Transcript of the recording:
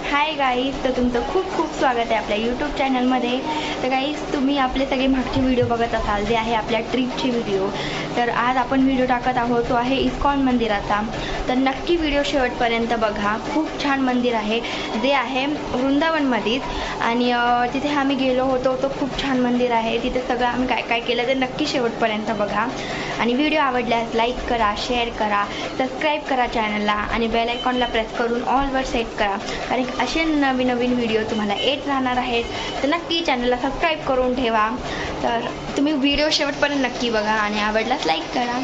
Hi guys, तर तुमचं खूप खूप स्वागत आहे आपल्या यूट्यूब चॅनलमध्ये. तर गाईज, तुम्ही आपले सगळे मागचे व्हिडिओ बघत असाल, जे आहे आपल्या ट्रिपची व्हिडिओ. तर आज आपण व्हिडिओ टाकत आहोत, तो आहे इस्कॉन मंदिराचा. तर नक्की व्हिडिओ शेवटपर्यंत बघा. खूप छान मंदिर आहे, जे आहे वृंदावनमध्येच. आणि तिथे आम्ही गेलो होतो. तो खूप छान मंदिर आहे. तिथे सगळं आम्ही काय काय केलं ते नक्की शेवटपर्यंत बघा. आणि व्हिडिओ आवडल्यास लाईक करा, शेअर करा, सबस्क्राईब करा चॅनलला आणि बेल आयकॉनला प्रेस करून ऑलवर सेट करा, कारण असे नवीन नवीन व्हिडिओ तुम्हाला येत राहणार आहेत. तर नक्की चॅनलला सबस्क्राईब करून ठेवा. तर तुम्ही व्हिडिओ शेवटपर्यंत नक्की बघा आणि आवडल्यास लाईक करा.